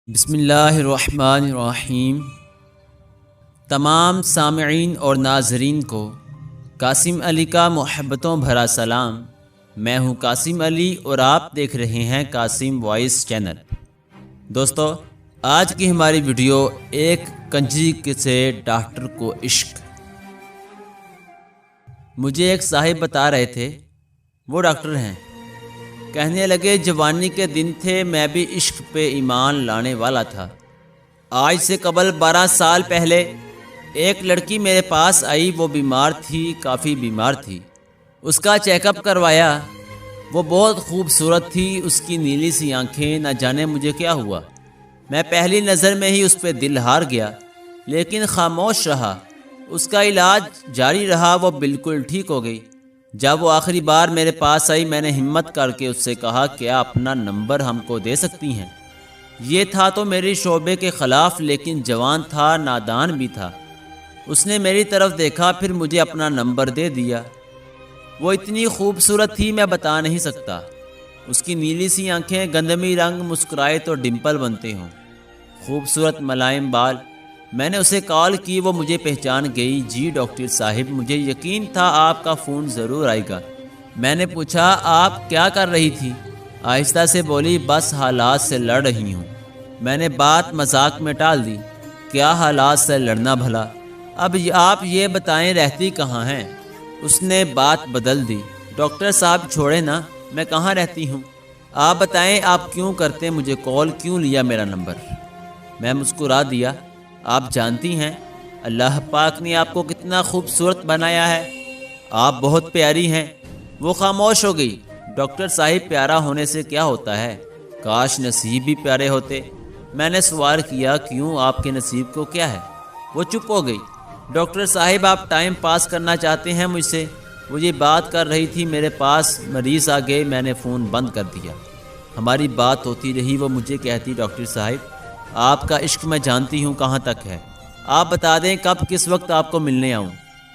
بسم اللہ الرحمن الرحیم۔ تمام سامعین اور ناظرین کو قاسم علی کا محبتوں بھرا سلام۔ میں ہوں قاسم علی اور آپ دیکھ رہے ہیں قاسم وائس چینل۔ دوستو، آج کی ہماری ویڈیو ایک کنجری سے ڈاکٹر کو عشق۔ مجھے ایک صاحب بتا رہے تھے، وہ ڈاکٹر ہیں، کہنے لگے جوانی کے دن تھے، میں بھی عشق پہ ایمان لانے والا تھا۔ آج سے قبل 12 سال پہلے ایک لڑکی میرے پاس آئی، وہ بیمار تھی، کافی بیمار تھی۔ اس کا چیک اپ کروایا، وہ بہت خوبصورت تھی، اس کی نیلی سی آنکھیں، نہ جانے مجھے کیا ہوا۔ میں پہلی نظر میں ہی اس پہ دل ہار گیا، لیکن خاموش رہا۔ اس کا علاج جاری رہا، وہ بالکل ٹھیک ہو گئی۔ جب وہ آخری بار میرے پاس آئی، میں نے ہمت کر کے اس سے کہا، کیا اپنا نمبر ہم کو دے سکتی ہیں؟ یہ تھا تو میری شعبے کے خلاف، لیکن جوان تھا، نادان بھی تھا۔ اس نے میری طرف دیکھا، پھر مجھے اپنا نمبر دے دیا۔ وہ اتنی خوبصورت تھی، میں بتا نہیں سکتا۔ اس کی نیلی سی آنکھیں، گندمی رنگ، مسکرائے تو ڈمپل بنتے ہوں، خوبصورت ملائم بال۔ میں نے اسے کال کی، وہ مجھے پہچان گئی۔ جی ڈاکٹر صاحب، مجھے یقین تھا آپ کا فون ضرور آئے گا۔ میں نے پوچھا، آپ کیا کر رہی تھی؟ آہستہ سے بولی، بس حالات سے لڑ رہی ہوں۔ میں نے بات مذاق میں ٹال دی، کیا حالات سے لڑنا بھلا؟ اب آپ یہ بتائیں، رہتی کہاں ہیں؟ اس نے بات بدل دی، ڈاکٹر صاحب چھوڑے نا، میں کہاں رہتی ہوں؟ آپ بتائیں، آپ کیوں کرتے مجھے کال، کیوں لیا میرا نمبر؟ میں مسکرا دیا، آپ جانتی ہیں اللہ پاک نے آپ کو کتنا خوبصورت بنایا ہے، آپ بہت پیاری ہیں۔ وہ خاموش ہو گئی۔ ڈاکٹر صاحب، پیارا ہونے سے کیا ہوتا ہے؟ کاش نصیب بھی پیارے ہوتے۔ میں نے سوال کیا، کیوں، آپ کے نصیب کو کیا ہے؟ وہ چپ ہو گئی۔ ڈاکٹر صاحب، آپ ٹائم پاس کرنا چاہتے ہیں مجھ سے؟ وہ یہ بات کر رہی تھی، میرے پاس مریض آ گئے، میں نے فون بند کر دیا۔ ہماری بات ہوتی رہی، وہ مجھے کہتی، ڈاکٹر صاحب آپ کا عشق میں جانتی ہوں کہاں تک ہے، آپ بتا دیں کب کس وقت آپ کو ملنے آؤں۔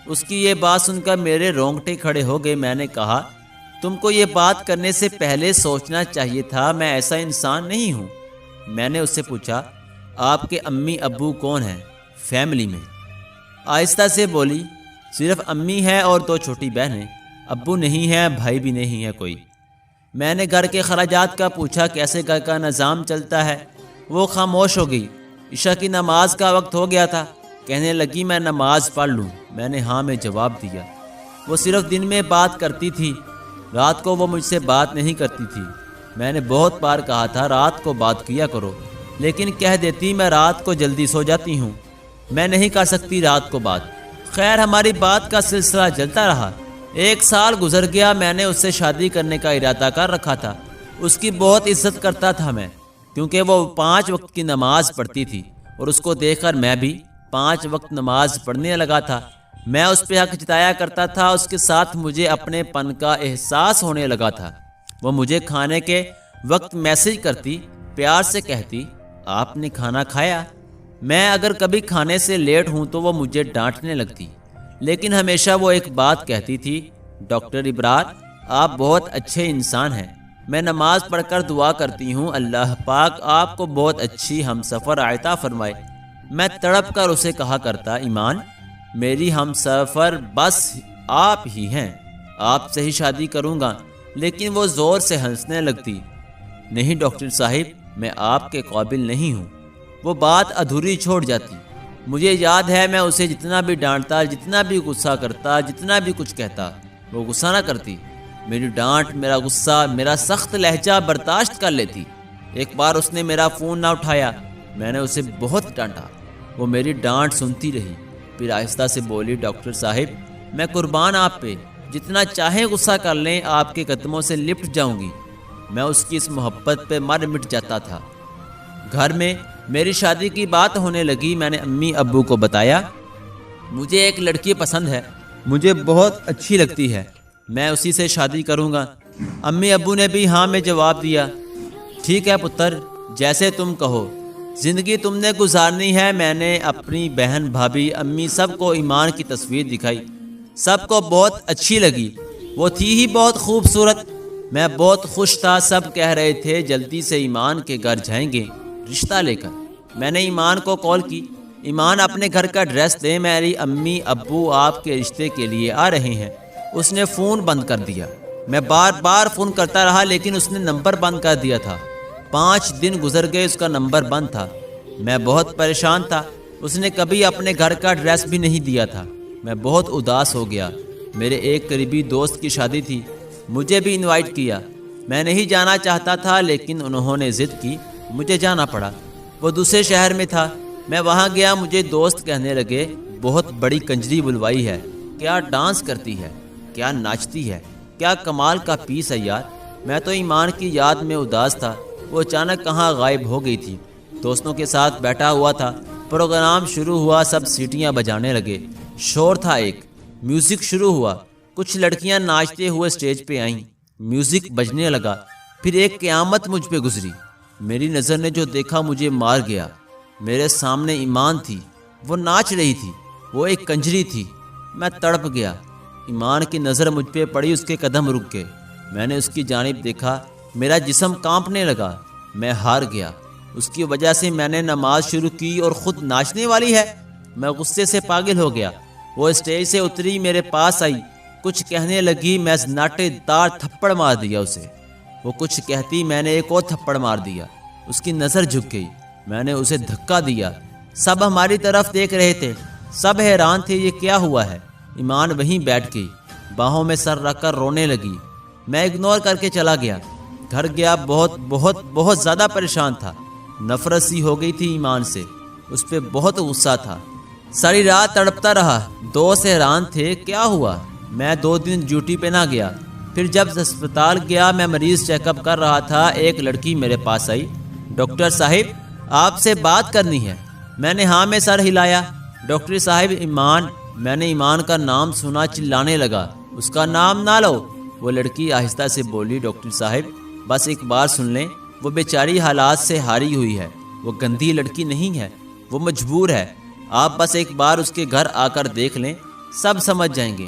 اس کی یہ بات سن کر میرے رونگٹے کھڑے ہو گئے۔ میں نے کہا، تم کو یہ بات کرنے سے پہلے سوچنا چاہیے تھا، میں ایسا انسان نہیں ہوں۔ میں نے اس سے پوچھا، آپ کے امی ابو کون ہیں فیملی میں؟ آہستہ سے بولی، صرف امی ہے اور 2 چھوٹی بہنیں، ابو نہیں ہے، بھائی بھی نہیں ہے کوئی۔ میں نے گھر کے خراجات کا پوچھا، کیسے گھر کا نظام چلتا ہے؟ وہ خاموش ہو گئی۔ عشاء کی نماز کا وقت ہو گیا تھا، کہنے لگی، میں نماز پڑھ لوں؟ میں نے ہاں میں جواب دیا۔ وہ صرف دن میں بات کرتی تھی، رات کو وہ مجھ سے بات نہیں کرتی تھی۔ میں نے بہت بار کہا تھا رات کو بات کیا کرو، لیکن کہہ دیتی، میں رات کو جلدی سو جاتی ہوں، میں نہیں کر سکتی رات کو بات۔ خیر، ہماری بات کا سلسلہ چلتا رہا۔ 1 سال گزر گیا، میں نے اس سے شادی کرنے کا ارادہ کر رکھا تھا۔ اس کی بہت عزت کرتا تھا میں، کیونکہ وہ 5 وقت کی نماز پڑھتی تھی، اور اس کو دیکھ کر میں بھی 5 وقت نماز پڑھنے لگا تھا۔ میں اس پہ حق جتایا کرتا تھا، اس کے ساتھ مجھے اپنے پن کا احساس ہونے لگا تھا۔ وہ مجھے کھانے کے وقت میسج کرتی، پیار سے کہتی، آپ نے کھانا کھایا؟ میں اگر کبھی کھانے سے لیٹ ہوں تو وہ مجھے ڈانٹنے لگتی، لیکن ہمیشہ وہ ایک بات کہتی تھی، ڈاکٹر ابرار آپ بہت اچھے انسان ہیں۔ میں نماز پڑھ کر دعا کرتی ہوں، اللہ پاک آپ کو بہت اچھی ہم سفر عطا فرمائے۔ میں تڑپ کر اسے کہا کرتا، ایمان میری ہم سفر بس آپ ہی ہیں، آپ سے ہی شادی کروں گا۔ لیکن وہ زور سے ہنسنے لگتی، نہیں ڈاکٹر صاحب میں آپ کے قابل نہیں ہوں۔ وہ بات ادھوری چھوڑ جاتی۔ مجھے یاد ہے میں اسے جتنا بھی ڈانٹتا، جتنا بھی غصہ کرتا، جتنا بھی کچھ کہتا، وہ غصہ نہ کرتی۔ میری ڈانٹ، میرا غصہ، میرا سخت لہجہ برداشت کر لیتی۔ ایک بار اس نے میرا فون نہ اٹھایا، میں نے اسے بہت ڈانٹا، وہ میری ڈانٹ سنتی رہی، پھر آہستہ سے بولی، ڈاکٹر صاحب میں قربان آپ پہ، جتنا چاہیں غصہ کر لیں، آپ کے قدموں سے لپٹ جاؤں گی۔ میں اس کی اس محبت پہ مر مٹ جاتا تھا۔ گھر میں میری شادی کی بات ہونے لگی۔ میں نے امی ابو کو بتایا، مجھے ایک لڑکی پسند ہے، مجھے بہت اچھی لگتی ہے، میں اسی سے شادی کروں گا۔ امی ابو نے بھی ہاں میں جواب دیا۔ ٹھیک ہے پتر، جیسے تم کہو، زندگی تم نے گزارنی ہے۔ میں نے اپنی بہن، بھابھی، امی سب کو ایمان کی تصویر دکھائی، سب کو بہت اچھی لگی، وہ تھی ہی بہت خوبصورت۔ میں بہت خوش تھا، سب کہہ رہے تھے جلدی سے ایمان کے گھر جائیں گے، رشتہ لے کر۔ میں نے ایمان کو کال کی، ایمان اپنے گھر کا ایڈریس دیں، میری امی ابو آپ کے رشتے کے لیے آ رہے ہیں۔ اس نے فون بند کر دیا۔ میں بار بار فون کرتا رہا لیکن اس نے نمبر بند کر دیا تھا۔ 5 دن گزر گئے، اس کا نمبر بند تھا۔ میں بہت پریشان تھا، اس نے کبھی اپنے گھر کا ایڈریس بھی نہیں دیا تھا۔ میں بہت اداس ہو گیا۔ میرے ایک قریبی دوست کی شادی تھی، مجھے بھی انوائٹ کیا۔ میں نہیں جانا چاہتا تھا لیکن انہوں نے ضد کی، مجھے جانا پڑا۔ وہ دوسرے شہر میں تھا، میں وہاں گیا۔ مجھے دوست کہنے لگے بہت بڑی کنجری بلوائی ہے، کیا ڈانس کرتی ہے، کیا ناچتی ہے، کیا کمال کا پیس ہے یار۔ میں تو ایمان کی یاد میں اداس تھا، وہ اچانک کہاں غائب ہو گئی تھی۔ دوستوں کے ساتھ بیٹھا ہوا تھا، پروگرام شروع ہوا، سب سیٹیاں بجانے لگے، شور تھا، ایک میوزک شروع ہوا، کچھ لڑکیاں ناچتے ہوئے سٹیج پہ آئیں، میوزک بجنے لگا۔ پھر ایک قیامت مجھ پہ گزری، میری نظر نے جو دیکھا مجھے مار گیا۔ میرے سامنے ایمان تھی، وہ ناچ رہی تھی، وہ ایک کنجری تھی۔ میں تڑپ گیا۔ ایمان کی نظر مجھ پہ پڑی، اس کے قدم رک گئے۔ میں نے اس کی جانب دیکھا، میرا جسم کانپنے لگا۔ میں ہار گیا، اس کی وجہ سے میں نے نماز شروع کی اور خود ناچنے والی ہے۔ میں غصے سے پاگل ہو گیا۔ وہ اسٹیج سے اتری، میرے پاس آئی، کچھ کہنے لگی، میں سناٹے دار تھپڑ مار دیا اسے۔ وہ کچھ کہتی، میں نے ایک اور تھپڑ مار دیا۔ اس کی نظر جھک گئی، میں نے اسے دھکا دیا۔ سب ہماری طرف دیکھ رہے تھے، سب حیران تھے یہ کیا ہوا ہے۔ ایمان وہیں بیٹھ گئی، باہوں میں سر رکھ کر رونے لگی۔ میں اگنور کر کے چلا گیا۔ گھر گیا، بہت زیادہ پریشان تھا۔ نفرت سی ہو گئی تھی ایمان سے، اس پہ بہت غصہ تھا۔ ساری رات تڑپتا رہا، دوست حیران تھے کیا ہوا۔ میں 2 دن ڈیوٹی پہ نہ گیا۔ پھر جب ہسپتال گیا، میں مریض چیک اپ کر رہا تھا، ایک لڑکی میرے پاس آئی، ڈاکٹر صاحب آپ سے بات کرنی ہے۔ میں نے ہاں میں سر ہلایا۔ ڈاکٹر صاحب ایمان۔ میں نے ایمان کا نام سنا، چلانے لگا، اس کا نام نہ لو۔ وہ لڑکی آہستہ سے بولی، ڈاکٹر صاحب بس ایک بار سن لیں، وہ بیچاری حالات سے ہاری ہوئی ہے، وہ گندی لڑکی نہیں ہے، وہ مجبور ہے، آپ بس ایک بار اس کے گھر آ کر دیکھ لیں، سب سمجھ جائیں گے۔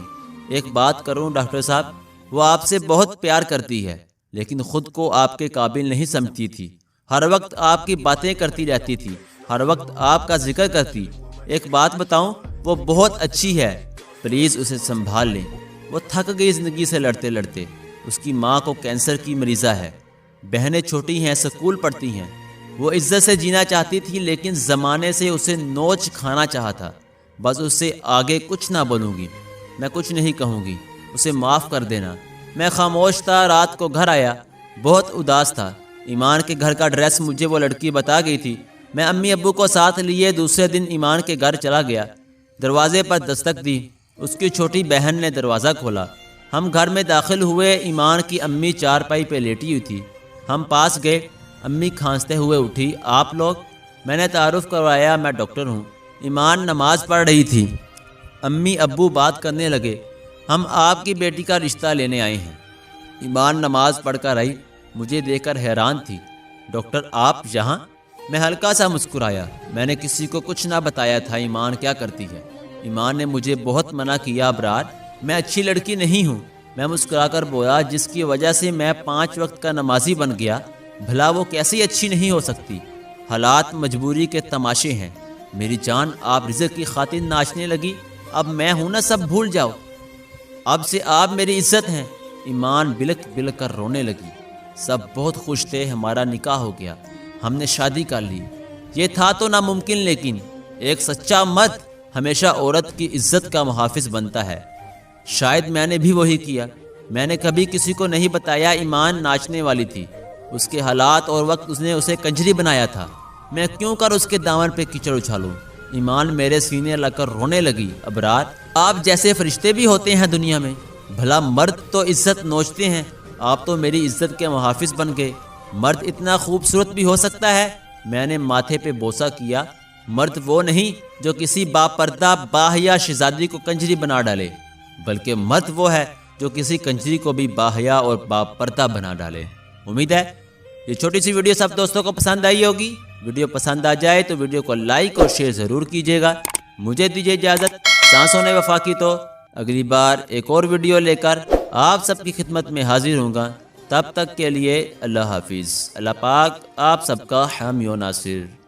ایک بات کروں ڈاکٹر صاحب، وہ آپ سے بہت پیار کرتی ہے لیکن خود کو آپ کے قابل نہیں سمجھتی تھی، ہر وقت آپ کی باتیں کرتی رہتی تھی، ہر وقت آپ کا ذکر کرتی۔ ایک بات بتاؤں، وہ بہت اچھی ہے، پلیز اسے سنبھال لیں۔ وہ تھک گئی زندگی سے لڑتے لڑتے۔ اس کی ماں کو کینسر کی مریضہ ہے، بہنیں چھوٹی ہیں، سکول پڑھتی ہیں۔ وہ عزت سے جینا چاہتی تھی لیکن زمانے سے اسے نوچ کھانا چاہا تھا۔ بس اس سے آگے کچھ نہ بولوں گی، میں کچھ نہیں کہوں گی، اسے معاف کر دینا۔ میں خاموش تھا۔ رات کو گھر آیا، بہت اداس تھا۔ ایمان کے گھر کا ایڈریس مجھے وہ لڑکی بتا گئی تھی۔ میں امی ابو کو ساتھ لیے دوسرے دن ایمان کے گھر چلا گیا۔ دروازے پر دستک دی، اس کی چھوٹی بہن نے دروازہ کھولا۔ ہم گھر میں داخل ہوئے، ایمان کی امی چارپائی پہ لیٹی ہوئی تھی۔ ہم پاس گئے، امی کھانستے ہوئے اٹھی، آپ لوگ؟ میں نے تعارف کروایا، میں ڈاکٹر ہوں۔ ایمان نماز پڑھ رہی تھی۔ امی ابو بات کرنے لگے، ہم آپ کی بیٹی کا رشتہ لینے آئے ہیں۔ ایمان نماز پڑھ کر آئی، مجھے دیکھ کر حیران تھی۔ ڈاکٹر آپ یہاں؟ میں ہلکا سا مسکرایا، میں نے کسی کو کچھ نہ بتایا تھا ایمان کیا کرتی ہے۔ ایمان نے مجھے بہت منع کیا، ابرار میں اچھی لڑکی نہیں ہوں۔ میں مسکرا کر بولا، جس کی وجہ سے میں 5 وقت کا نمازی بن گیا، بھلا وہ کیسی اچھی نہیں ہو سکتی؟ حالات مجبوری کے تماشے ہیں۔ میری جان، آپ رزق کی خاطر ناچنے لگی، اب میں ہوں نا، سب بھول جاؤ، اب سے آپ میری عزت ہیں۔ ایمان بلک بلک کر رونے لگی۔ سب بہت خوش تھے، ہمارا نکاح ہو گیا، ہم نے شادی کر لی۔ یہ تھا تو ناممکن، لیکن ایک سچا مرد ہمیشہ عورت کی عزت کا محافظ بنتا ہے۔ شاید میں نے بھی وہی کیا۔ میں نے کبھی کسی کو نہیں بتایا ایمان ناچنے والی تھی۔ اس کے حالات اور وقت اس نے اسے کنجری بنایا تھا، میں کیوں کر اس کے دامن پہ کیچڑ اچھالوں؟ ایمان میرے سینے لگ کر رونے لگی۔ ابرار آپ جیسے فرشتے بھی ہوتے ہیں دنیا میں، بھلا مرد تو عزت نوچتے ہیں، آپ تو میری عزت کے محافظ بن گئے۔ مرد اتنا خوبصورت بھی ہو سکتا ہے؟ میں نے ماتھے پہ بوسہ کیا۔ مرد وہ نہیں جو کسی باپردہ باحیا شہزادی کو کنجری بنا ڈالے، بلکہ مرد وہ ہے جو کسی کنجری کو بھی باحیا اور باپردہ بنا ڈالے۔ امید ہے یہ چھوٹی سی ویڈیو سب دوستوں کو پسند آئی ہوگی۔ ویڈیو پسند آ جائے تو ویڈیو کو لائک اور شیئر ضرور کیجیے گا۔ مجھے دیجیے اجازت، سانسوں نے وفا کی تو اگلی بار ایک اور ویڈیو لے کر آپ سب کی خدمت میں حاضر ہوں گا۔ تب تک کے لیے اللہ حافظ۔ اللہ پاک آپ سب کا حامی و ناصر۔